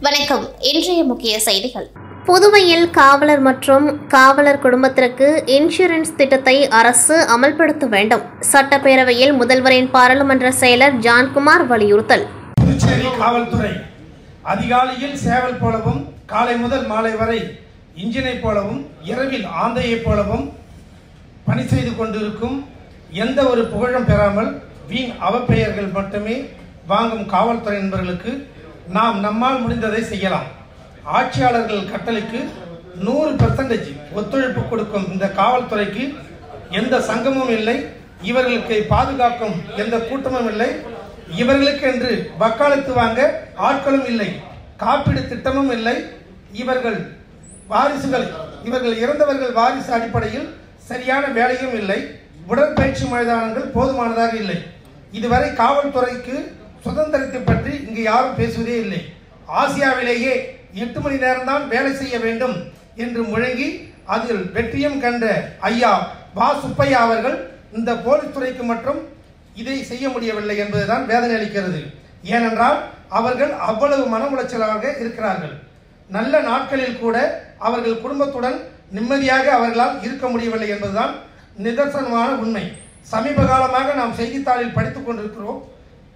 வணக்கம். இன்றைய முக்கிய செய்திகள். புதுவையில் காவலர் மற்றும் காவலர் குடும்பத்திற்கு இன்சூரன்ஸ் திட்டத்தை அரசு அமல்படுத்த வேண்டும். சட்டப்பேரவையில் முதல்வரின் பாராளுமன்ற செயலர் ஜான்குமார் வலியுறுத்தல். புதுச்சேரி காவல்துறை அதிகாலையில் சேவல் போலவும் காலை முதல் மாலை வரை இன்ஜினை போலவும் இரவில் ஆந்தையைப் போலவும் பணி செய்து கொண்டிருக்கும் எந்த ஒரு புகழும் பெறாமல் வீண் அவப்பெயர்கள் மட்டுமே வாங்கும் காவல்துறை நண்பர்களுக்கு நாம் நம்மால் முடிந்ததை செய்யலாம். ஆட்சியாளர்கள் கட்டளைக்கு 100% ஒத்துழைப்பு கொடுக்கும் இந்த காவல்துறைக்கு எந்த சங்கமும் இல்லை, இவர்களுக்கு பாதுகாக்கும் எந்த கூட்டமும் இல்லை, இவர்களுக்கு என்று வக்காலத்து வாங்க ஆட்களும் இல்லை, காப்பீடு திட்டமும் இல்லை, இவர்கள் இறந்தவர்கள் வாரிசு அடிப்படையில் சரியான வேலையும் இல்லை, உடற்பயிற்சி மைதானங்கள் போதுமானதாக இல்லை. இதுவரை காவல்துறைக்கு சுதந்திரத்தை பற்றி இங்கு யாரும் பேசுவதே இல்லை. ஆசியாவிலேயே 8 மணி நேரம் தான் வேலை செய்ய வேண்டும் என்று முழங்கி அதில் வெற்றியும் கண்ட ஐயா வா சுப்பையா அவர்கள் இந்த போலீஸ் துறைக்கு மட்டும் இதை செய்ய முடியவில்லை என்பதுதான் வேதனை அளிக்கிறது. ஏனென்றால் அவர்கள் அவ்வளவு மன உளைச்சலாக இருக்கிறார்கள். நல்ல நாட்களில் கூட அவர்கள் குடும்பத்துடன் நிம்மதியாக அவர்களால் இருக்க முடியவில்லை என்பதுதான் நிதர்சனமான உண்மை. சமீப காலமாக நாம் செய்தித்தாளில் படித்துக் கொண்டிருக்கிறோம்.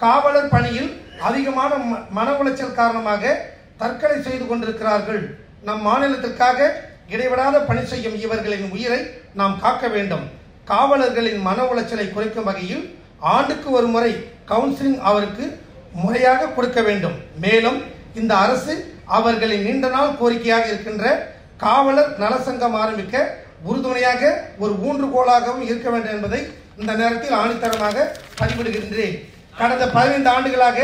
காவலர் பணியில் அதிகமான மன உளைச்சல் காரணமாக தற்கொலை செய்து கொண்டிருக்கிறார்கள். நம் மாநிலத்திற்காக இடைவிடாத பணி செய்யும் இவர்களின் உயிரை நாம் காக்க வேண்டும். காவலர்களின் மன உளைச்சலை குறைக்கும் வகையில் ஆண்டுக்கு ஒரு முறை கவுன்சிலிங் அவருக்கு முறையாக கொடுக்க வேண்டும். மேலும் இந்த அரசு அவர்களின் நீண்ட நாள் கோரிக்கையாக இருக்கின்ற காவலர் நலசங்கம் ஆரம்பிக்க உறுதுணையாக ஒரு ஊன்றுகோலாகவும் இருக்க வேண்டும் என்பதை இந்த நேரத்தில் ஆணித்தரமாக பதிவிடுகின்றேன். கடந்த 15 ஆண்டுகளாக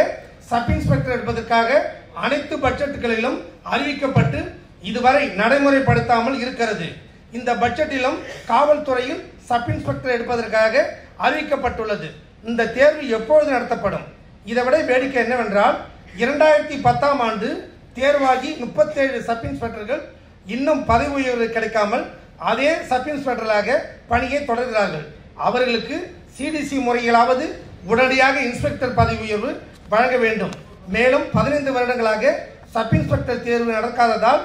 சப் இன்ஸ்பெக்டர் எடுப்பதற்காக அனைத்து பட்ஜெட்டுகளிலும் அறிவிக்கப்பட்டு இதுவரை நடைமுறைப்படுத்தாமல் இருக்கிறது. இந்த பட்ஜெட்டிலும் காவல்துறையில் சப் இன்ஸ்பெக்டர் எடுப்பதற்காக அறிவிக்கப்பட்டுள்ளது. இந்த தேர்வு எப்பொழுது நடத்தப்படும்? இதைவிட வேடிக்கை என்னவென்றால் 2010ஆம் ஆண்டு தேர்வாகி 37 சப் இன்ஸ்பெக்டர்கள் இன்னும் பதவி உயர்வு கிடைக்காமல் அதே சப் இன்ஸ்பெக்டராக பணியை தொடர்கிறார்கள். அவர்களுக்கு சிடிசி முறையிலாவது உடனடியாக இன்ஸ்பெக்டர் பதவி உயர்வு வழங்க வேண்டும். மேலும் 15 வருடங்களாக சப் இன்ஸ்பெக்டர் தேர்வு நடக்காததால்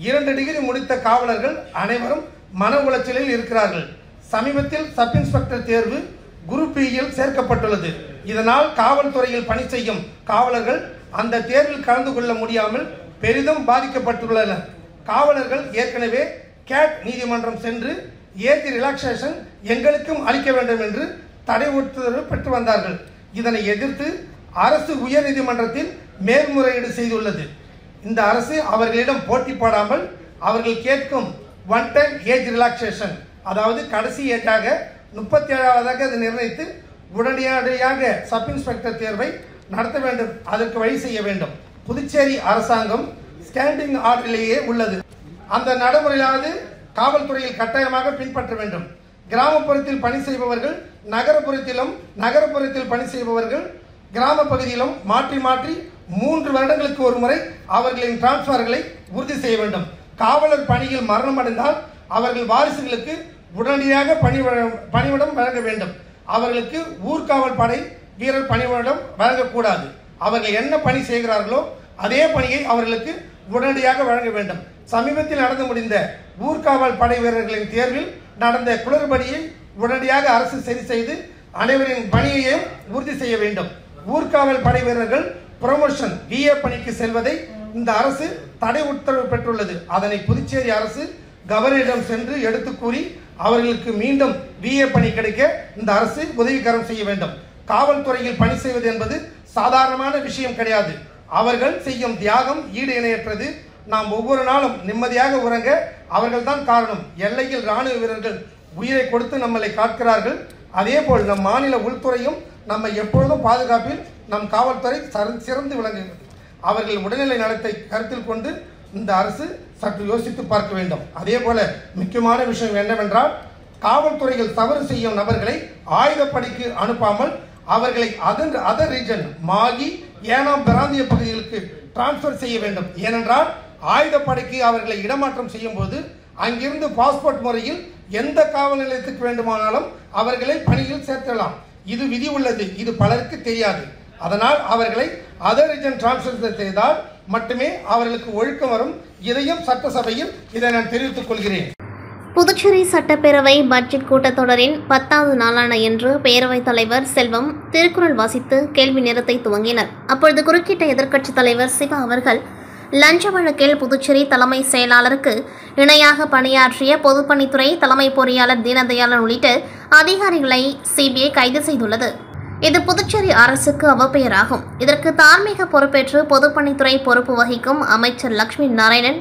2 டிகிரி முடித்த காவலர்கள் அனைவரும் மன உளைச்சலில் இருக்கிறார்கள். சமீபத்தில் சப் இன்ஸ்பெக்டர் தேர்வு குரூப் பியில் சேர்க்கப்பட்டுள்ளது. இதனால் காவல்துறையில் பணி செய்யும் காவலர்கள் அந்த தேர்வில் கலந்து கொள்ள முடியாமல் பெரிதும் பாதிக்கப்பட்டுள்ளனர். காவலர்கள் ஏற்கனவே கேட் நீதிமன்றம் சென்று ஏஜ் ரிலாக்சேஷன் எங்களுக்கும் அளிக்க வேண்டும் என்று தடை உத்தரவு பெற்று வந்தார்கள். இதனை எதிர்த்து அரசு உயர் நீதிமன்றத்தில் மேல்முறையீடு செய்துள்ளது. இந்த அரசு அவர்களிடம் போட்டி போடாமல் அவர்கள் கேட்கும் ஒன் டைம் ஏஜ் ரிலாக்சேஷன், அதாவது கடைசி ஏஜாக 37ஆவதாக அதை நிர்ணயித்து உடனடியாக சப் இன்ஸ்பெக்டர் தேர்வை நடத்த வேண்டும். அதற்கு வழி செய்ய வேண்டும். புதுச்சேரி அரசாங்கம் ஸ்டாண்டிங் ஆர்டரிலேயே உள்ளது. அந்த நடைமுறையாவது காவல்துறையில் கட்டாயமாக பின்பற்ற வேண்டும். கிராமப்புறத்தில் பணி செய்பவர்கள் நகரப்புறத்தில் பணி செய்பவர்கள் கிராம பகுதியிலும் மாற்றி 3 வருடங்களுக்கு ஒரு முறை அவர்களின் டிரான்ஸ்பர்களை உறுதி செய்ய வேண்டும். காவலர் பணியில் மரணம் அடைந்தால் அவர்கள் வாரிசுகளுக்கு உடனடியாக பணியிடம் வழங்க வேண்டும். அவர்களுக்கு ஊர்காவல் படை வீரர் பணியிடம் வழங்கக்கூடாது. அவர்கள் என்ன பணி செய்கிறார்களோ அதே பணியை அவர்களுக்கு உடனடியாக வழங்க வேண்டும். சமீபத்தில் நடந்து முடிந்த ஊர்காவல் படை வீரர்களின் தேர்வில் நடந்த குளறுபடியை உடனடியாக அரசு சரி செய்து அனைவரின் பணியையும் உறுதி செய்ய வேண்டும். ஊர்காவல் படை வீரர்கள் ப்ரமோஷன் விஏ பணிக்கு செல்வதை இந்த அரசு தடை உத்தரவு பெற்றுள்ளது. அதனை புதுச்சேரி அரசு கவர்னரிடம் சென்று எடுத்து கூறி அவர்களுக்கு மீண்டும் விஏ பணி கிடைக்க இந்த அரசு உதவிகரம் செய்ய வேண்டும். காவல்துறையில் பணி செய்வது என்பது சாதாரணமான விஷயம் கிடையாது. அவர்கள் செய்யும் தியாகம் ஈடு இணையற்றது. நாம் ஒவ்வொரு நாளும் நிம்மதியாக உறங்க அவர்கள் தான் காரணம். எல்லையில் ராணுவ வீரர்கள் உயிரை கொடுத்து நம்மளை காக்கிறார்கள். அதே போல் நம் மாநில உள்துறையும் நம்மை எப்பொழுதும் பாதுகாப்பில் நம் காவல்துறை சிறந்து விளங்குகிறது. அவர்கள் உடல்நிலை நலத்தை கருத்தில் கொண்டு இந்த அரசு சற்று யோசித்து பார்க்க வேண்டும். அதே போல முக்கியமான விஷயம் என்னவென்றால் காவல்துறையில் தவறு செய்யும் நபர்களை ஆயுதப்படைக்கு அனுப்பாமல் அவர்களை அதர் ரீஜன் மாகி ஏனாம் பிராந்திய பகுதிகளுக்கு டிரான்ஸ்பர் செய்ய வேண்டும். ஏனென்றால் ஆயுதப்படைக்கு அவர்களை இடமாற்றம் செய்யும் போது அங்கிருந்து பாஸ்போர்ட் முறையில் எந்த காவல் நிலையத்துக்கு வேண்டுமானாலும் அவர்களை பணியில் சேர்க்கலாம். இது விதி உள்ளது. இது பலருக்கு தெரியாது. அதனால் அவர்களை அதர் ரீஜன் டிரான்ஸ்ஃபர் செய்தால் மட்டுமே அவர்களுக்கு ஒழுக்கம் வரும். இதையும் சட்டசபையில் இதை நான் தெரிவித்துக் கொள்கிறேன். புதுச்சேரி சட்டப்பேரவை பட்ஜெட் கூட்டத்தொடரின் 10வது நாளான இன்று பேரவைத் தலைவர் செல்வம் திருக்குறள் வாசித்து கேள்வி நேரத்தை துவங்கினர். அப்பொழுது குறுக்கிட்ட எதிர்க்கட்சித் தலைவர் சிவா அவர்கள் லஞ்ச வழக்கில் புதுச்சேரி தலைமை செயலாளருக்கு இணையாக பணியாற்றிய பொதுப்பணித்துறை தலைமை பொறியாளர் தீனதயாளன் உள்ளிட்ட அதிகாரிகளை சிபிஐ கைது செய்துள்ளது. இது புதுச்சேரி அரசுக்கு அவப்பெயராகும். இதற்கு தார்மீக பொறுப்பேற்று பொதுப்பணித்துறை பொறுப்பு வகிக்கும் அமைச்சர் லட்சுமி நாராயணன்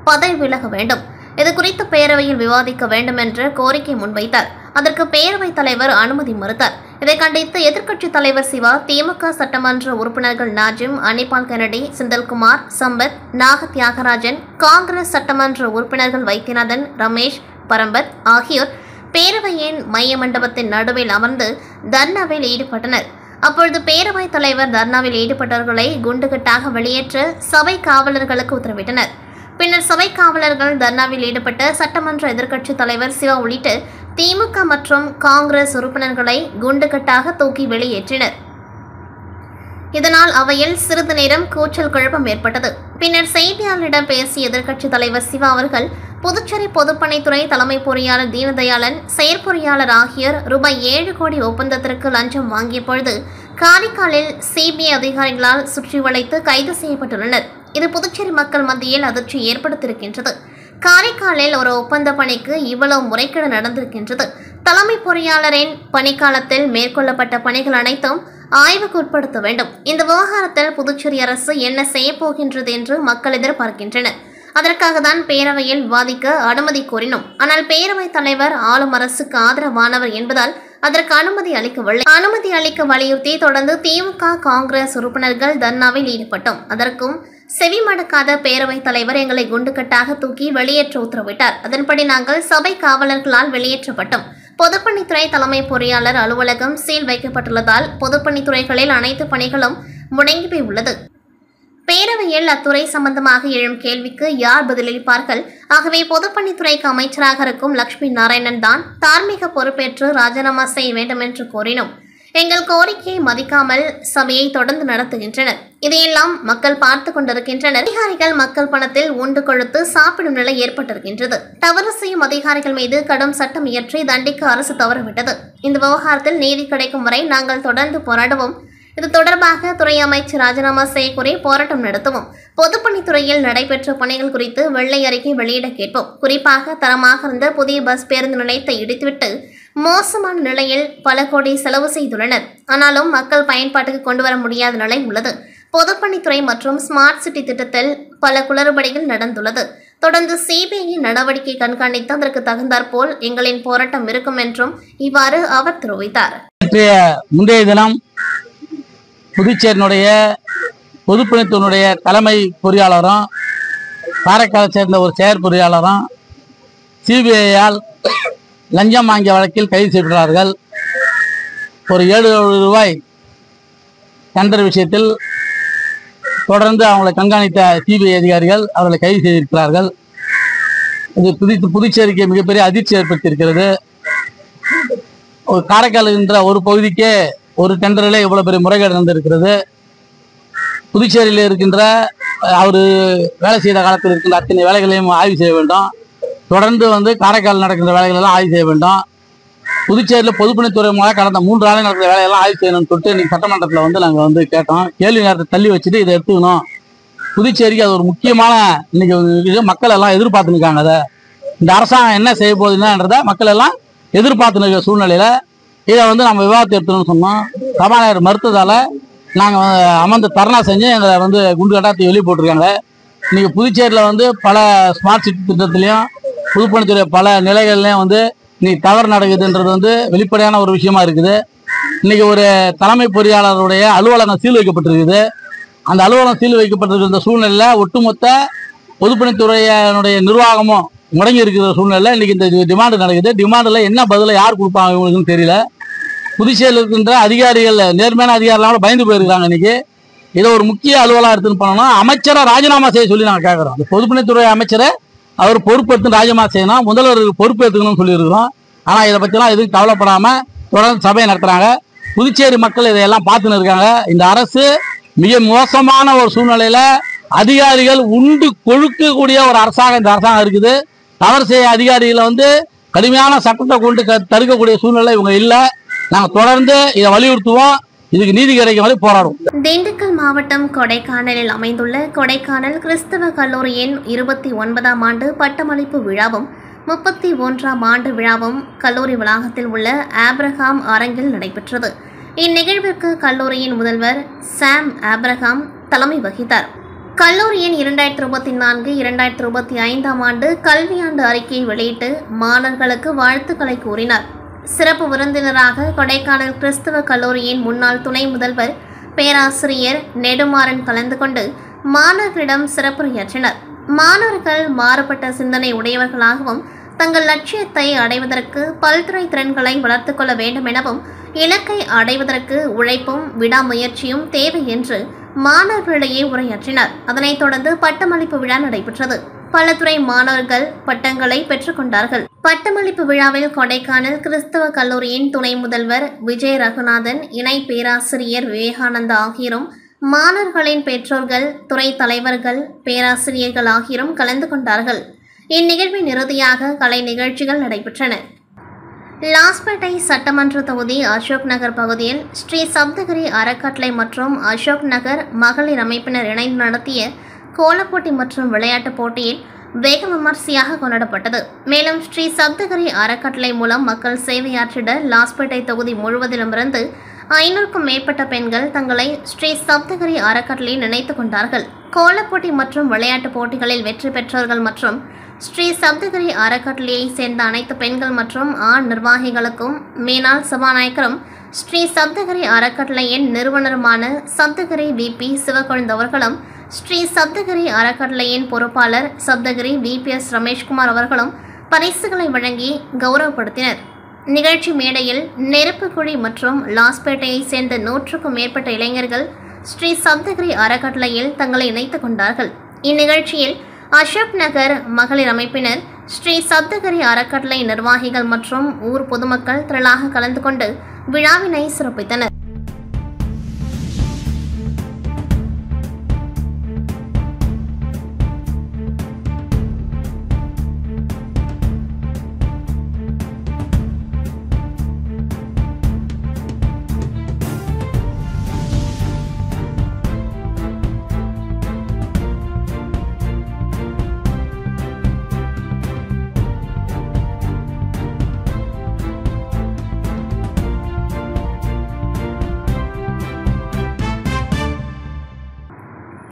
பதவி விலக வேண்டும். இது குறித்து பேரவையில் விவாதிக்க வேண்டும் என்ற கோரிக்கை முன்வைத்தார். அதற்கு பேரவைத் தலைவர் அனுமதி மறுத்தார். இதை கண்டித்து எதிர்க்கட்சித் தலைவர் சிவா, திமுக சட்டமன்ற உறுப்பினர்கள் நாஜிம், அனிபால் கென்னடி, செந்தில்குமார், சம்பத், நாக தியாகராஜன், காங்கிரஸ் சட்டமன்ற உறுப்பினர்கள் வைத்தியநாதன், ரமேஷ், பரம்பத் ஆகியோர் பேரவையின் மைய மண்டபத்தின் நடுவில் அமர்ந்து தர்ணாவில் ஈடுபட்டனர். அப்பொழுது பேரவைத் தலைவர் தர்ணாவில் ஈடுபட்டவர்களை குண்டுகட்டாக வெளியேற்ற சபை காவலர்களுக்கு உத்தரவிட்டனர். பின்னர் சபை காவலர்கள் தர்ணாவில் ஈடுபட்ட சட்டமன்ற எதிர்க்கட்சித் தலைவர் சிவா உள்ளிட்ட திமுக மற்றும் காங்கிரஸ் உறுப்பினர்களை குண்டுகட்டாக தூக்கி வெளியேற்றினர். இதனால் அவையில் சிறிது நேரம் கூச்சல் குழப்பம் ஏற்பட்டது. பின்னர் செய்தியாளரிடம் பேசிய எதிர்க்கட்சித் தலைவர் சிவா அவர்கள் புதுச்சேரி பொதுப்பணித்துறை தலைமை பொறியாளர் தீனதயாளன், செயற்பொறியாளர் ஆகியோர் ரூபாய் 7 கோடி ஒப்பந்தத்திற்கு லஞ்சம் வாங்கிய பொழுது காரைக்காலில் சிபிஐ அதிகாரிகளால் சுற்றி வளைத்து கைது செய்யப்பட்டுள்ளனர். இது புதுச்சேரி மக்கள் மத்தியில் அதிர்ச்சி ஏற்படுத்தியிருக்கின்றது. காரைக்காலில் ஒரு ஒப்பந்த பணிக்கு இவ்வளவு முறைகேடு நடந்திருக்கின்றது. தலைமை பொறியாளரின் பணிக்காலத்தில் மேற்கொள்ளப்பட்ட பணிகள் அனைத்தும் ஆய்வுக்கு உட்படுத்த வேண்டும். இந்த விவகாரத்தில் புதுச்சேரி அரசு என்ன செய்ய போகின்றது என்று மக்கள் எதிர்பார்க்கின்றனர். அதற்காக தான் பேரவையில் விவாதிக்க அனுமதி கோரினோம். ஆனால் பேரவைத் தலைவர் ஆளும் அரசுக்கு ஆதரவானவர் என்பதால் அதற்கு அனுமதி அளிக்கவில்லை. அனுமதி அளிக்க வலியுறுத்தி தொடர்ந்து திமுக, காங்கிரஸ் உறுப்பினர்கள் தர்ணாவில் ஈடுபட்டோம். அதற்கும் செவிமடுக்காத பேரவைத் தலைவர் எங்களை குண்டுகட்டாக தூக்கி வெளியேற்ற உத்தரவிட்டார். அதன்படி நாங்கள் சபை காவலர்களால் வெளியேற்றப்பட்டோம். பொதுப்பணித்துறை தலைமை பொறியாளர் அலுவலகம் சீல் வைக்கப்பட்டுள்ளதால் பொதுப்பணித்துறைகளில் அனைத்து பணிகளும் முடங்கி போய் உள்ளது. பேரவையில் அத்துறை சம்பந்தமாக எழும் கேள்விக்கு யார் பதிலளிப்பார்கள்? ஆகவே பொதுப்பணித்துறைக்கு அமைச்சராக இருக்கும் லட்சுமி நாராயணன் தான் தார்மீக பொறுப்பேற்று ராஜினாமா செய்ய வேண்டும் என்று கோரினோம். எங்கள் கோரிக்கையை மதிக்காமல் சபையை தொடர்ந்து நடத்துகின்றனர். இதையெல்லாம் மக்கள் பார்த்து கொண்டிருக்கின்றனர். அதிகாரிகள் மக்கள் பணத்தில் உண்டு கொழுத்து சாப்பிடும் நிலை ஏற்பட்டிருக்கின்றது. தவறு செய்யும் அதிகாரிகள் மீது கடும் சட்டம் இயற்றி தண்டிக்க அரசு தவறிவிட்டது. இந்த விவகாரத்தில் நீதி கிடைக்கும் வரை நாங்கள் தொடர்ந்து போராடுவோம். இது தொடர்பாக துறை அமைச்சர் ராஜினாமா செய்ய கோரி போராட்டம் நடத்துவோம். பொதுப்பணித்துறையில் நடைபெற்ற பணிகள் குறித்து வெள்ளை அறிக்கை வெளியிட கேட்போம். குறிப்பாக தரமாக இருந்த புதிய பஸ் பேருந்து நிலையத்தை இடித்துவிட்டு மோசமான நிலையில் பல கோடி செலவு செய்துள்ளனர். ஆனாலும் மக்கள் பயன்பாட்டுக்கு கொண்டு வர முடியாத நிலை உள்ளது. பொதுப்பணித்துறை மற்றும் ஸ்மார்ட் சிட்டி திட்டத்தில் பல குளறுபடிகள் நடந்துள்ளது. தொடர்ந்து சிபிஐ நடவடிக்கை கண்காணித்து அதற்கு தகுந்தாற்போல் எங்களின் போராட்டம் இருக்கும் என்றும் இவ்வாறு அவர் தெரிவித்தார். முந்தைய தினம் புதுச்சேரியினுடைய பொதுப்பணித்துறையினுடைய தலைமை பொறியாளரும் காரைக்காலை சேர்ந்த ஒரு செயற்பொறியாளரும் சிபிஐயால் லஞ்சம் வாங்கிய வழக்கில் கைது செய்யப்பட்டார்கள். ஒரு 7 கோடி ரூபாய் டெண்டர் விஷயத்தில் தொடர்ந்து அவங்களை கண்காணித்த சிபிஐ அதிகாரிகள் அவர்களை கைது செய்திருக்கிறார்கள். இது புதுச்சேரிக்கு மிகப்பெரிய அதிர்ச்சி ஏற்படுத்தியிருக்கிறது. ஒரு காரைக்கால் என்ற ஒரு பகுதிக்கே ஒரு டெண்டரில் இவ்வளவு பெரிய முறைகேடு நடந்திருக்கிறது. புதுச்சேரியில் இருக்கின்ற அவர் வேலை செய்த காலத்தில் இருக்கின்ற அத்தனை வேலைகளையும் ஆய்வு செய்ய வேண்டும். தொடர்ந்து காரைக்கால் நடக்கின்ற வேலைகளெல்லாம் ஆய்வு செய்ய வேண்டும். புதுச்சேரியில் பொதுப்பணித்துறை மூலம் கடந்த 3 நாளே நடக்கிற வேலையெல்லாம் ஆய்வு செய்யணும்னு சொல்லிட்டு இன்னைக்கு சட்டமன்றத்தில் நாங்கள் கேட்டோம். கேள்வி நேரத்தை தள்ளி வச்சுட்டு இதை எடுத்துக்கணும். புதுச்சேரிக்கு அது ஒரு முக்கியமான இன்னைக்கு மக்கள் எல்லாம் எதிர்பார்த்து நிற்காங்க. அதை இந்த அரசாங்கம் என்ன செய்ய போகுதுன்றதை மக்கள் எல்லாம் எதிர்பார்த்து நிற்கிற சூழ்நிலையில இதை நம்ம விவாதத்தை எடுத்துக்கணும்னு சொன்னோம். சபாநாயகர் மறுத்ததால நாங்கள் அமர்ந்து தர்ணா செஞ்சு எங்களை குண்டு கட்டாயத்தை வெளியே போட்டிருக்காங்க. இன்னைக்கு புதுச்சேரியில் பல ஸ்மார்ட் சிட்டி திட்டத்திலையும் பொதுப்பணித்துறை பல நிலைகள்லையும் இன்னைக்கு தவறு நடக்குதுன்றது வெளிப்படையான ஒரு விஷயமா இருக்குது. இன்னைக்கு ஒரு தலைமை பொறியாளருடைய அலுவலகம் சீல் வைக்கப்பட்டிருக்குது. அந்த அலுவலகம் சீல் வைக்கப்பட்டிருக்கிற சூழ்நிலையில் ஒட்டுமொத்த பொதுப்பணித்துறையினுடைய நிர்வாகமும் முடங்கி இருக்கிற சூழ்நிலை இன்னைக்கு இந்த டிமாண்டு நடக்குது. டிமாண்டில் என்ன பதிலை யார் கொடுப்பாங்க இவங்களுக்குன்னு தெரியல. புதுச்சேரியில் இருக்கின்ற அதிகாரிகள், நேர்மையான அதிகாரிகள் பயந்து போயிருக்காங்க. இன்னைக்கு இதை ஒரு முக்கிய அலுவலாக எடுத்துன்னு பண்ணணும். அமைச்சரை ராஜினாமா செய்ய சொல்லி நாங்கள் கேட்குறோம். இந்த பொதுப்பணித்துறை அமைச்சரை அவர் பொறுப்பேற்று ராஜினாமா செய்யணும், முதல்வருக்கு பொறுப்பேற்றுக்கணும்னு சொல்லியிருக்கிறோம். ஆனால் இதை பற்றிலாம் எதுவும் கவலைப்படாமல் தொடர்ந்து சபையை நடத்துகிறாங்க. புதுச்சேரி மக்கள் இதையெல்லாம் பார்த்துன்னு இருக்காங்க. இந்த அரசு மிக மோசமான ஒரு சூழ்நிலையில் அதிகாரிகள் உண்டு கொழுக்கக்கூடிய ஒரு அரசாங்கம் இந்த அரசாங்கம் இருக்குது. தவறு செய்ய அதிகாரிகளை கடுமையான சட்டத்தை கொண்டு தடுக்கக்கூடிய சூழ்நிலை இவங்க இல்லை. நாங்கள் தொடர்ந்து இதை வலியுறுத்துவோம். இதுக்கு நீதி கிடைக்கும் வரை போராடும். திண்டுக்கல் மாவட்டம் கொடைக்கானலில் அமைந்துள்ள கொடைக்கானல் கிறிஸ்தவ கல்லூரியின் 29ஆம் ஆண்டு பட்டமளிப்பு விழாவும் 31ஆம் ஆண்டு விழாவும் கல்லூரி வளாகத்தில் உள்ள ஆப்ரஹாம் அரங்கில் நடைபெற்றது. இந்நிகழ்விற்கு கல்லூரியின் முதல்வர் சாம் ஆப்ரஹாம் தலைமை வகித்தார். கல்லூரியின் 2024-2025ஆம் ஆண்டு கல்வியாண்டு அறிக்கையை வெளியிட்டு மாணவர்களுக்கு வாழ்த்துக்களை கூறினார். சிறப்பு விருந்தினராக கொடைக்கானல் கிறிஸ்தவ கல்லூரியின் முன்னாள் துணை முதல்வர் பேராசிரியர் நெடுமாறன் கலந்து கொண்டு மாணவர்களிடம் சிறப்புரையாற்றினர். மாணவர்கள் மாறுபட்ட சிந்தனை உடையவர்களாகவும் தங்கள் லட்சியத்தை அடைவதற்கு பல்துறை திறன்களை வளர்த்துக் கொள்ள வேண்டும் எனவும் இலக்கை அடைவதற்கு உழைப்பும் விடாமுயற்சியும் தேவை என்று மாணவர்களிடையே உரையாற்றினார். அதனைத் தொடர்ந்து பட்டமளிப்பு விழா நடைபெற்றது. பல துறை மாணவர்கள் பட்டங்களை பெற்றுக் கொண்டார்கள். பட்டமளிப்பு விழாவில் கொடைக்கானல் கிறிஸ்தவ கல்லூரியின் துணை முதல்வர் விஜய் ரகுநாதன், இணை பேராசிரியர் விவேகானந்தா ஆகியோரும், மாணவர்களின் பெற்றோர்கள், துறை தலைவர்கள், பேராசிரியர்கள் ஆகியோரும் கலந்து கொண்டார்கள். இந்நிகழ்வின் இறுதியாக கலை நிகழ்ச்சிகள் நடைபெற்றன. லாஸ்பேட்டை சட்டமன்ற தொகுதி அசோக் நகர் பகுதியில் ஸ்ரீ சப்தகிரி அறக்கட்டளை மற்றும் அசோக் நகர் மகளிர் அமைப்பினர் இணைந்து நடத்திய கோலப்போட்டி மற்றும் விளையாட்டுப் போட்டியில் வெகு விமர்சையாக கொண்டாடப்பட்டது. மேலும் ஸ்ரீ சப்தகிரி அறக்கட்டளை மூலம் மக்கள் சேவையாற்றிட லாஸ்பேட்டை தொகுதி முழுவதிலுமிருந்து 500க்கும் மேற்பட்ட பெண்கள் தங்களை ஸ்ரீ சப்தகிரி அறக்கட்டளையில் இணைத்துக் கொண்டார்கள். கோலப்போட்டி மற்றும் விளையாட்டுப் போட்டிகளில் வெற்றி பெற்றவர்கள் மற்றும் ஸ்ரீ சப்தகிரி அறக்கட்டளையை சேர்ந்த அனைத்து பெண்கள் மற்றும் ஆண் நிர்வாகிகளுக்கும் மேனாள் சபாநாயகரும் ஸ்ரீ சப்தகிரி அறக்கட்டளையின் நிறுவனருமான சப்தகிரி விபி சிவக்கொழுந்து அவர்களும், ஸ்ரீ சப்தகிரி அறக்கட்டளையின் பொறுப்பாளர் சப்தகிரி விபிஎஸ் ரமேஷ்குமார் அவர்களும் பரிசுகளை வழங்கி கௌரவப்படுத்தினர். நிகழ்ச்சி மேடையில் நெருப்புக்குழி மற்றும் லாஸ்பேட்டையை சேர்ந்த 100க்கும் மேற்பட்ட இளைஞர்கள் ஸ்ரீ சப்தகிரி அறக்கட்டளையில் தங்களை இணைத்துக் கொண்டார்கள். இந்நிகழ்ச்சியில் அசோக் நகர் மகளிர் அமைப்பினர், ஸ்ரீ சப்தகிரி அறக்கட்டளை நிர்வாகிகள் மற்றும் ஊர் பொதுமக்கள் திரளாக கலந்து கொண்டு விழாவினை சிறப்பித்தனர்.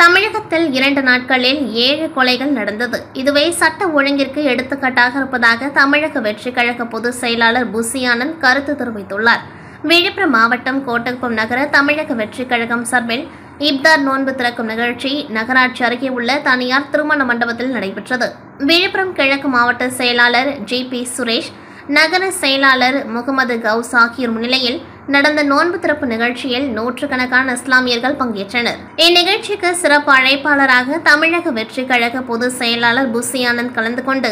தமிழகத்தில் 2 நாட்களில் 7 கொலைகள் நடந்தது. இதுவே சட்ட ஒழுங்கிற்கு எடுத்துக்காட்டாக இருப்பதாக தமிழக வெற்றிக் கழக பொதுச் செயலாளர் புசியானந்த் கருத்து தெரிவித்துள்ளார். விழுப்புரம் மாவட்டம் கோட்டக்குப்பம் நகர தமிழக வெற்றிக் கழகம் சார்பில் இப்தார் நோன்பு திறக்கும் நிகழ்ச்சி நகராட்சி அருகே உள்ள தனியார் திருமண மண்டபத்தில் நடைபெற்றது. விழுப்புரம் கிழக்கு மாவட்ட செயலாளர் ஜி.பி. சுரேஷ், நகர செயலாளர் முகமது கவுஸ் ஆகியோர் முன்னிலையில் நடந்த நோன்பு திறப்பு நிகழ்ச்சியில் நூற்றுக்கணக்கான இஸ்லாமியர்கள் பங்கேற்றனர். இந்நிகழ்ச்சிக்கு சிறப்பு அழைப்பாளராக தமிழக வெற்றிக் கழக பொதுச் செயலாளர் புசியானந்த் கலந்து கொண்டு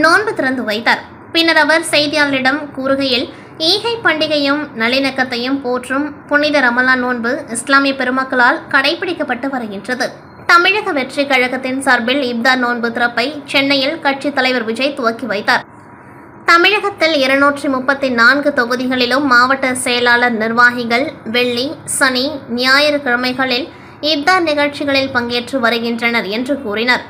நோன்பு திறந்து வைத்தார். பின்னர் அவர் செய்தியாளரிடம் கூறுகையில், ஈகை பண்டிகையும் நல்லிணக்கத்தையும் போற்றும் புனித ரமலான் நோன்பு இஸ்லாமிய பெருமக்களால் கடைபிடிக்கப்பட்டு வருகின்றது. தமிழக வெற்றிக் கழகத்தின் சார்பில் இப்தார் நோன்பு திறப்பை சென்னையில் கட்சித் தலைவர் விஜய் துவக்கி வைத்தார். தமிழகத்தில் 234 தொகுதிகளிலும் மாவட்ட செயலாளர் நிர்வாகிகள் வெள்ளி, சனி, ஞாயிறு கிழமைகளில் இப்தார் நிகழ்ச்சிகளில் பங்கேற்று வருகின்றனர் என்று கூறினார்.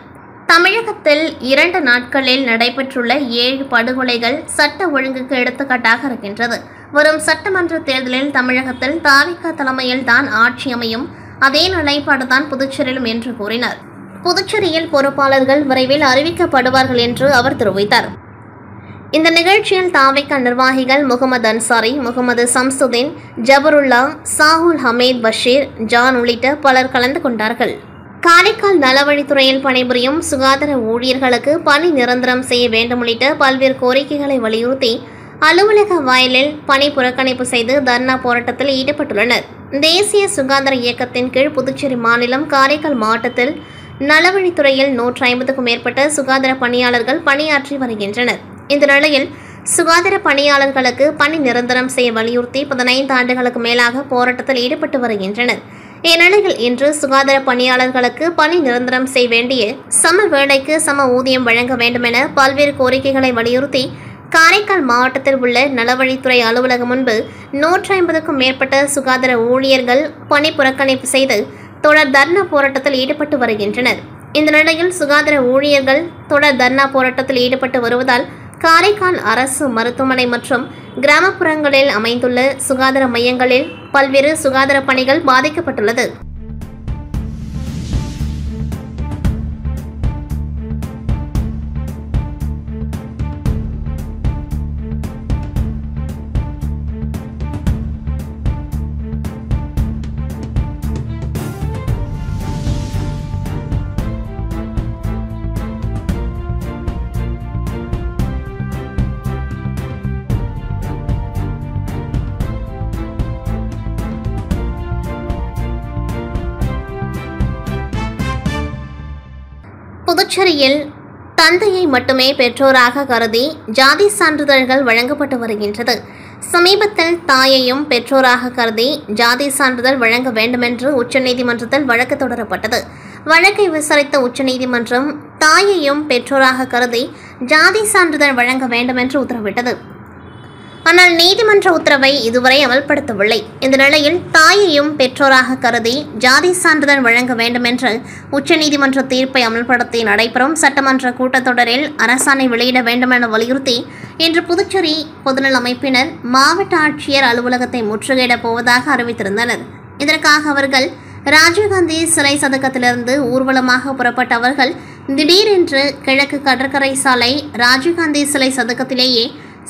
தமிழகத்தில் 2 நாட்களில் நடைபெற்றுள்ள 7 படுகொலைகள் சட்ட ஒழுங்குக்கு எடுத்துக்காட்டாக இருக்கின்றது. வரும் சட்டமன்ற தேர்தலில் தமிழகத்தில் தாவிக தலைமையில் தான் ஆட்சி அமையும், அதே நிலைப்பாடுதான் புதுச்சேரியிலும் என்று கூறினார். புதுச்சேரியில் பொறுப்பாளர்கள் விரைவில் அறிவிக்கப்படுவார்கள் என்று அவர் தெரிவித்தார். இந்த நிகழ்ச்சியில் தாவிக நிர்வாகிகள் முகமது அன்சாரி, முகமது சம்சுதீன், ஜபருல்லா, சாகுல் ஹமீத் பஷீர், ஜான் உள்ளிட்ட பலர் கலந்து கொண்டார்கள். காரைக்கால் நலவழித்துறையில் பணிபுரியும் சுகாதார ஊழியர்களுக்கு பணி நிரந்தரம் செய்ய வேண்டும் உள்ளிட்ட பல்வேறு கோரிக்கைகளை வலியுறுத்தி அலுவலக வாயிலில் பணி புறக்கணிப்பு செய்து தர்ணா போராட்டத்தில் ஈடுபட்டுள்ளனர். தேசிய சுகாதார இயக்கத்தின் கீழ் புதுச்சேரி மாநிலம் காரைக்கால் மாவட்டத்தில் நலவழித்துறையில் 150க்கும் மேற்பட்ட சுகாதார பணியாளர்கள் பணியாற்றி வருகின்றனர். இந்த நிலையில் சுகாதார பணியாளர்களுக்கு பணி நிரந்தரம் செய்ய வலியுறுத்தி 15 ஆண்டுகளுக்கு மேலாக போராட்டத்தில் ஈடுபட்டு வருகின்றனர். இந்நிலையில் இன்று சுகாதார பணியாளர்களுக்கு பணி நிரந்தரம் செய்ய வேண்டிய சம வேலைக்கு சம ஊதியம் வழங்க வேண்டும் என பல்வேறு கோரிக்கைகளை வலியுறுத்தி காரைக்கால் மாவட்டத்தில் உள்ள நலவழித்துறை அலுவலகம் முன்பு 150க்கும் மேற்பட்ட சுகாதார ஊழியர்கள் பணி புறக்கணிப்பு செய்து தொடர் தர்ணா போராட்டத்தில் ஈடுபட்டு வருகின்றனர். இந்த நிலையில் சுகாதார ஊழியர்கள் தொடர் தர்ணா போராட்டத்தில் ஈடுபட்டு வருவதால் காரைக்கால் அரசு மருத்துவமனை மற்றும் கிராமப்புறங்களில் அமைந்துள்ள சுகாதார மையங்களில் பல்வேறு சுகாதார பணிகள் பாதிக்கப்பட்டுள்ளது. புதுச்சேரியில் தந்தையை மட்டுமே பெற்றோராக கருதி ஜாதி சான்றிதழ்கள் வழங்கப்பட்டு வருகின்றது. சமீபத்தில் தாயையும் பெற்றோராக கருதி ஜாதி சான்றிதழ் வழங்க வேண்டுமென்று உச்சநீதிமன்றத்தில் வழக்கு தொடரப்பட்டது. வழக்கை விசாரித்த உச்சநீதிமன்றம் தாயையும் பெற்றோராக கருதி ஜாதி சான்றிதழ் வழங்க வேண்டுமென்று உத்தரவிட்டது. ஆனால் நீதிமன்ற உத்தரவை இதுவரை அமல்படுத்தவில்லை. இந்த நிலையில் தாயையும் பெற்றோராக கருதி ஜாதி சான்றிதழ் வழங்க வேண்டும் என்ற உச்சநீதிமன்ற தீர்ப்பை அமல்படுத்தி நடைபெறும் சட்டமன்ற கூட்டத்தொடரில் அரசாணை வெளியிட வேண்டும் என வலியுறுத்தி இன்று புதுச்சேரி பொதுநல அமைப்பினர் மாவட்ட ஆட்சியர் அலுவலகத்தை முற்றுகையிடப் போவதாக அறிவித்திருந்தனர். இதற்காக அவர்கள் ராஜீவ்காந்தி சிலை சதுக்கத்திலிருந்து ஊர்வலமாக புறப்பட்ட அவர்கள் திடீரென்று கிழக்கு கடற்கரை சாலை ராஜீவ்காந்தி சிலை சதுக்கத்திலேயே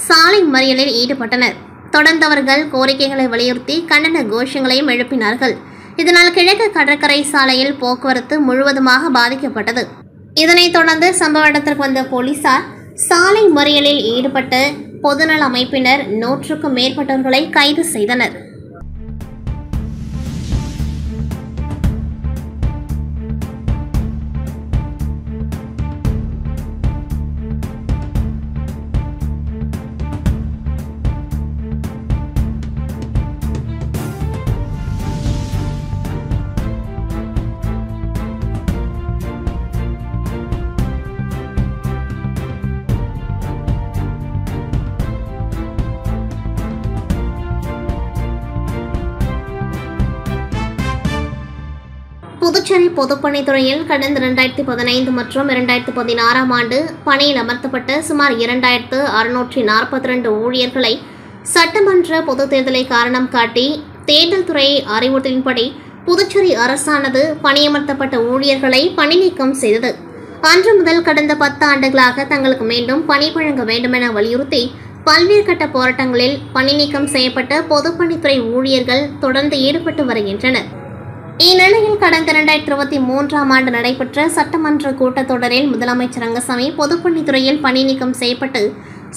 சாலை மறியலில் ஈடுபட்டனர். தொடர்ந்து அவர்கள் கோரிக்கைகளை வலியுறுத்தி கண்டன கோஷங்களையும் எழுப்பினார்கள். இதனால் கிழக்கு கடற்கரை சாலையில் போக்குவரத்து முழுவதுமாக பாதிக்கப்பட்டது. இதனைத் தொடர்ந்து சம்பவ இடத்திற்கு வந்த போலீசார் சாலை மறியலில் ஈடுபட்ட பொதுநல அமைப்பினர் 100க்கும் மேற்பட்டவர்களை கைது செய்தனர். புதுச்சேரி பொதுப்பணித்துறையில் கடந்த 2015 மற்றும் 2016ஆம் ஆண்டு பணியில் அமர்த்தப்பட்ட சுமார் 2642 ஊழியர்களை சட்டமன்ற பொதுத் தேர்தலை காரணம் காட்டி தேர்தல் துறை அறிவுறுத்தலின்படி புதுச்சேரி அரசானது பணியமர்த்தப்பட்ட ஊழியர்களை பணி நீக்கம் செய்தது. அன்று முதல் கடந்த 10 ஆண்டுகளாக தங்களுக்கு மீண்டும் பணி வழங்க வேண்டும் என வலியுறுத்தி பல்வேறு கட்ட போராட்டங்களில் பணி நீக்கம் செய்யப்பட்ட பொதுப்பணித்துறை ஊழியர்கள் தொடர்ந்து ஈடுபட்டு வருகின்றனர். இந்நிலையில் கடந்த 2023ஆம் ஆண்டு நடைபெற்ற சட்டமன்ற கூட்டத்தொடரில் முதலமைச்சர் ரங்கசாமி பொதுப்பணித்துறையில் பணி நீக்கம் செய்யப்பட்டு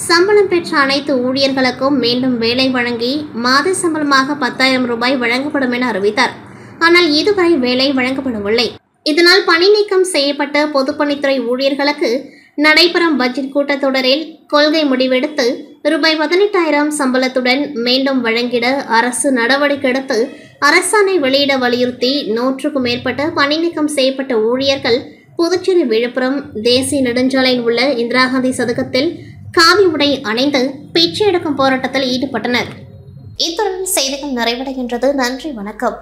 சம்பளம் பெற்ற அனைத்து ஊழியர்களுக்கும் மீண்டும் வேலை வழங்கி மாத சம்பளமாக 10,000 ரூபாய் வழங்கப்படும் என அறிவித்தார். ஆனால் இதுவரை வேலை வழங்கப்படவில்லை. இதனால் பணி நீக்கம் செய்யப்பட்ட பொதுப்பணித்துறை ஊழியர்களுக்கு நடைபெறும் பட்ஜெட் கூட்டத்தொடரில் கொள்கை முடிவெடுத்து ரூபாய் 18,000 சம்பளத்துடன் மீண்டும் வழங்கிட அரசு நடவடிக்கை எடுத்து அரசாணை வெளியிட வலியுறுத்தி 100க்கும் மேற்பட்ட பணி நீக்கம் செய்யப்பட்ட ஊழியர்கள் புதுச்சேரி விழுப்புரம் தேசிய நெடுஞ்சாலையில் உள்ள இந்திரா காந்தி சதுக்கத்தில் காவி உடை அணிந்து பிச்சை எடுக்கும் போராட்டத்தில் ஈடுபட்டனர். இத்துடன் செய்திகள் நிறைவடைகின்றது. நன்றி, வணக்கம்.